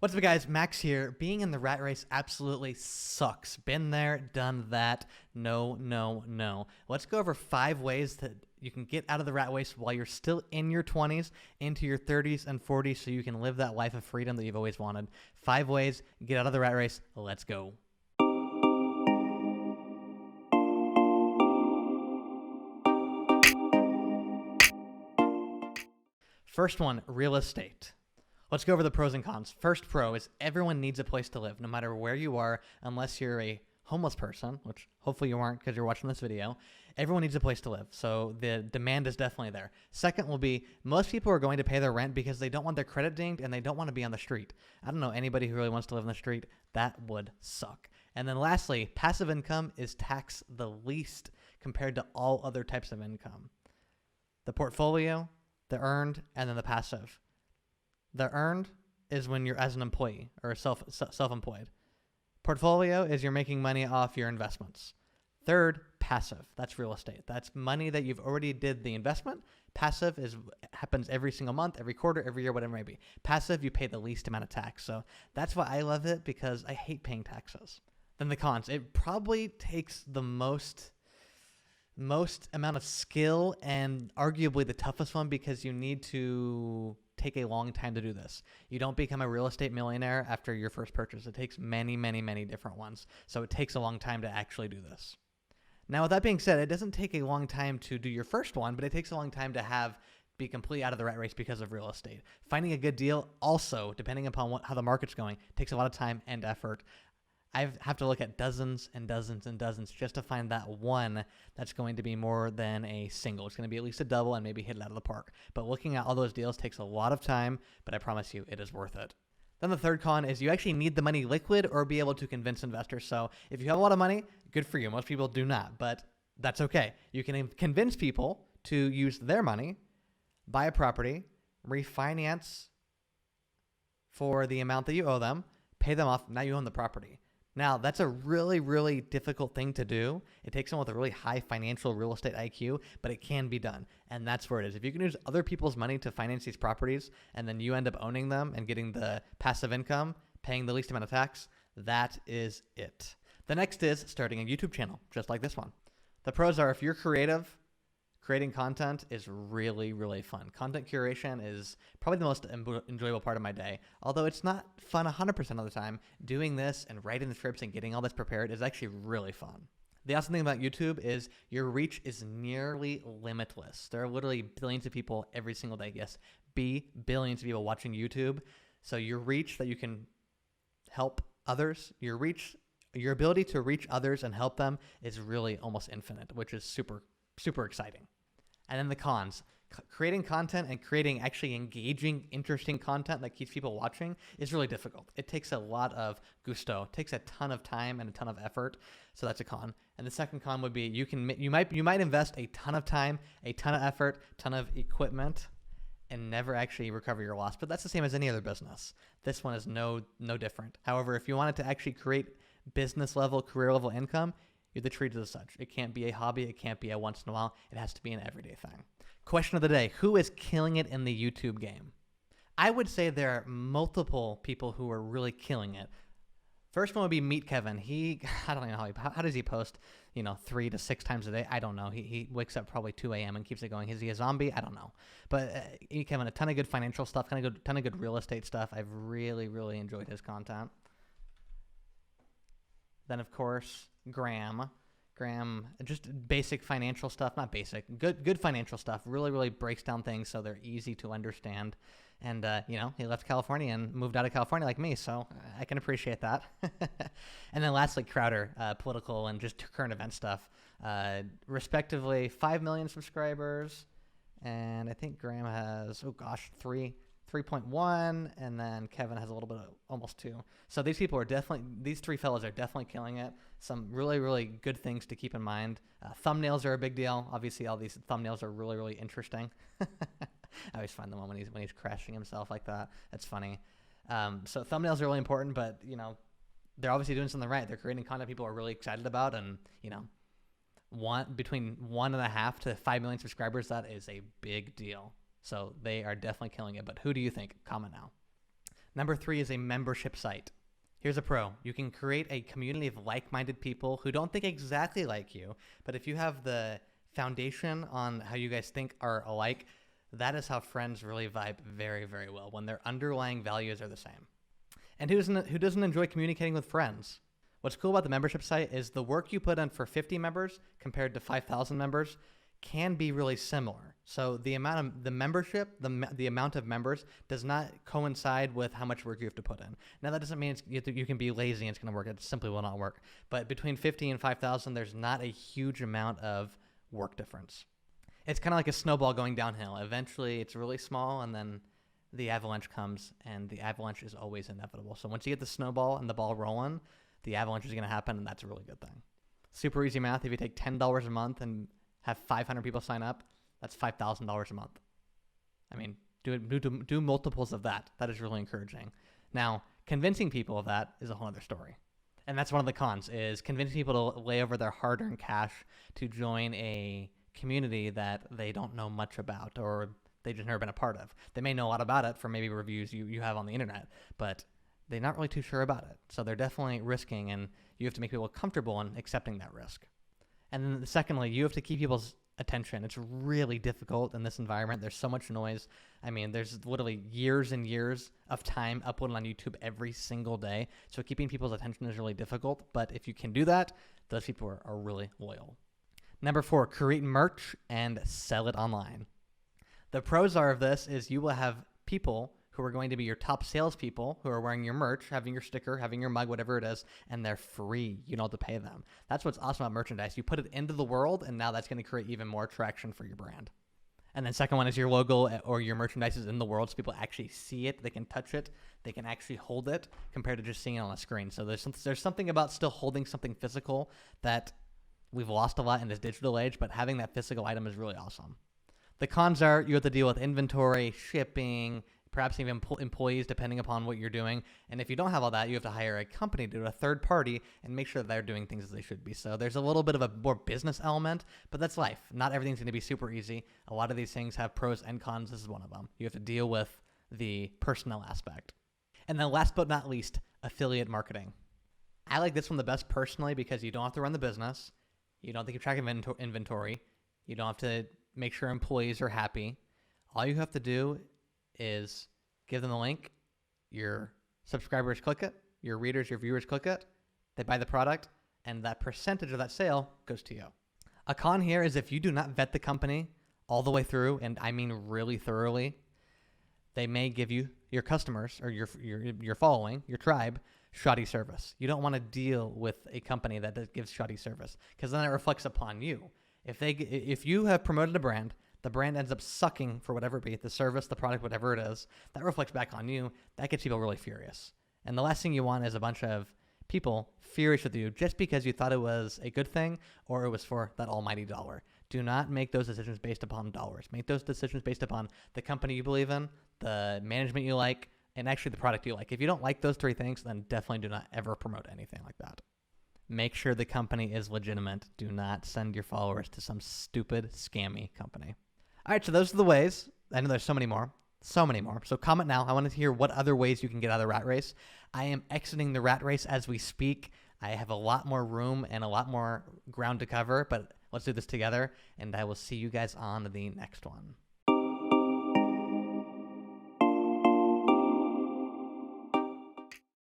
What's up, guys? Max here. Being in the rat race absolutely sucks. Been there, done that. No, no, no. Let's go over 5 ways that you can get out of the rat race while you're still in your 20s, into your 30s and 40s, so you can live that life of freedom that you've always wanted. 5 ways, get out of the rat race. Let's go. First one, real estate. Let's go over the pros and cons. First pro is everyone needs a place to live, no matter where you are, unless you're a homeless person, which hopefully you aren't because you're watching this video. Everyone needs a place to live, so the demand is definitely there. Second will be most people are going to pay their rent because they don't want their credit dinged and they don't want to be on the street. I don't know anybody who really wants to live on the street. That would suck. And then lastly, passive income is taxed the least compared to all other types of income. The portfolio, the earned, and then the passive. The earned is when you're as an employee or self-employed. Portfolio is you're making money off your investments. Third, passive. That's real estate. That's money that you've already did the investment. Passive happens every single month, every quarter, every year, whatever it may be. Passive, you pay the least amount of tax. So that's why I love it, because I hate paying taxes. Then the cons. It probably takes the most amount of skill and arguably the toughest one, because you need to take a long time to do this. You don't become a real estate millionaire after your first purchase. It takes many, many, many different ones. So it takes a long time to actually do this. Now, with that being said, it doesn't take a long time to do your first one, but it takes a long time to be completely out of the rat race because of real estate. Finding a good deal also, depending upon how the market's going, takes a lot of time and effort. I have to look at dozens and dozens and dozens just to find that one that's going to be more than a single. It's going to be at least a double and maybe hit it out of the park. But looking at all those deals takes a lot of time, but I promise you it is worth it. Then the third con is you actually need the money liquid or be able to convince investors. So if you have a lot of money, good for you. Most people do not, but that's okay. You can convince people to use their money, buy a property, refinance for the amount that you owe them, pay them off. Now you own the property. Now, that's a really, really difficult thing to do. It takes someone with a really high financial real estate IQ, but it can be done. And that's where it is. If you can use other people's money to finance these properties, and then you end up owning them and getting the passive income, paying the least amount of tax, that is it. The next is starting a YouTube channel, just like this one. The pros are, if you're creative, creating content is really, really fun. Content curation is probably the most enjoyable part of my day. Although it's not fun 100% of the time, doing this and writing the scripts and getting all this prepared is actually really fun. The awesome thing about YouTube is your reach is nearly limitless. There are literally billions of people every single day. Yes, billions of people watching YouTube. So your reach that you can help others, your ability to reach others and help them is really almost infinite, which is super, super exciting. And then the cons. Creating content and creating actually engaging, interesting content that keeps people watching is really difficult. It takes a lot of gusto. It takes a ton of time and a ton of effort. So that's a con. And the second con would be you might invest a ton of time, a ton of effort, ton of equipment, and never actually recover your loss. But that's the same as any other business. This one is no different. However, if you wanted to actually create business level, career level income, you have to treat it as such. It can't be a hobby. It can't be a once in a while. It has to be an everyday thing. Question of the day. Who is killing it in the YouTube game? I would say there are multiple people who are really killing it. First one would be Meet Kevin. I don't know how does he post, 3 to 6 times a day? I don't know. He wakes up probably 2 a.m. and keeps it going. Is he a zombie? I don't know. But Meet Kevin, a ton of good financial stuff, ton of good real estate stuff. I've really, really enjoyed his content. Then, of course, Graham, just basic financial stuff, not basic, good financial stuff, really, really breaks down things so they're easy to understand. And, he left California and moved out of California like me, so I can appreciate that. And then lastly, Crowder, political and just current event stuff, respectively 5 million subscribers. And I think Graham has, 3.1, and then Kevin has a little bit of almost 2. So these 3 fellows are definitely killing it. Some really, really good things to keep in mind. Thumbnails are a big deal. Obviously, all these thumbnails are really, really interesting. I always find the one when he's crashing himself like that. That's funny. So thumbnails are really important, but they're obviously doing something right. They're creating content people are really excited about, and between 1.5 to 5 million subscribers, that is a big deal. So they are definitely killing it. But who do you think? Comment now. Number 3 is a membership site. Here's a pro. You can create a community of like-minded people who don't think exactly like you, but if you have the foundation on how you guys think are alike, that is how friends really vibe very, very well, when their underlying values are the same. And who doesn't enjoy communicating with friends? What's cool about the membership site is the work you put in for 50 members compared to 5,000 members can be really similar. So the amount of the membership, the amount of members does not coincide with how much work you have to put in. Now that doesn't mean you can be lazy and it's going to work. It simply will not work. But between 50 and 5,000, there's not a huge amount of work difference. It's kind of like a snowball going downhill. Eventually it's really small and then the avalanche comes, and the avalanche is always inevitable. So once you get the snowball and the ball rolling, the avalanche is going to happen, and that's a really good thing. Super easy math. If you take $10 a month and have 500 people sign up, that's $5,000 a month. I mean, do multiples of that. That is really encouraging. Now, convincing people of that is a whole other story. And that's one of the cons, is convincing people to lay over their hard-earned cash to join a community that they don't know much about or they've just never been a part of. They may know a lot about it from maybe reviews you have on the internet, but they're not really too sure about it. So they're definitely risking, and you have to make people comfortable in accepting that risk. And then secondly, you have to keep people's attention. It's really difficult in this environment. There's so much noise. I mean, there's literally years and years of time uploaded on YouTube every single day. So keeping people's attention is really difficult. But if you can do that, those people are really loyal. Number 4, create merch and sell it online. The pros of this is you will have people who are going to be your top salespeople who are wearing your merch, having your sticker, having your mug, whatever it is, and they're free. You don't have to pay them. That's what's awesome about merchandise. You put it into the world, and now that's going to create even more traction for your brand. And then second one is your logo or your merchandise is in the world, so people actually see it, they can touch it, they can actually hold it, compared to just seeing it on a screen. So there's something about still holding something physical that we've lost a lot in this digital age, but having that physical item is really awesome. The cons are you have to deal with inventory, shipping, perhaps even employees depending upon what you're doing. And if you don't have all that, you have to hire a company to do a third party and make sure that they're doing things as they should be. So there's a little bit of a more business element, but that's life. Not everything's going to be super easy. A lot of these things have pros and cons. This is one of them. You have to deal with the personnel aspect. And then last but not least, affiliate marketing. I like this one the best personally because you don't have to run the business. You don't have to keep track of inventory. You don't have to make sure employees are happy. All you have to do is give them the link. Your subscribers click it. Your readers, your viewers click it. They buy the product, and that percentage of that sale goes to you. A con here is if you do not vet the company all the way through, and I mean really thoroughly, they may give you, your customers or your following, your tribe, shoddy service. You don't want to deal with a company that gives shoddy service because then it reflects upon you. If you have promoted a brand, the brand ends up sucking for whatever it be, the service, the product, whatever it is, that reflects back on you. That gets people really furious. And the last thing you want is a bunch of people furious with you just because you thought it was a good thing or it was for that almighty dollar. Do not make those decisions based upon dollars. Make those decisions based upon the company you believe in, the management you like, and actually the product you like. If you don't like those three things, then definitely do not ever promote anything like that. Make sure the company is legitimate. Do not send your followers to some stupid, scammy company. All right, so those are the ways. I know there's so many more. So many more. So comment now. I want to hear what other ways you can get out of the rat race. I am exiting the rat race as we speak. I have a lot more room and a lot more ground to cover, but let's do this together, and I will see you guys on the next one.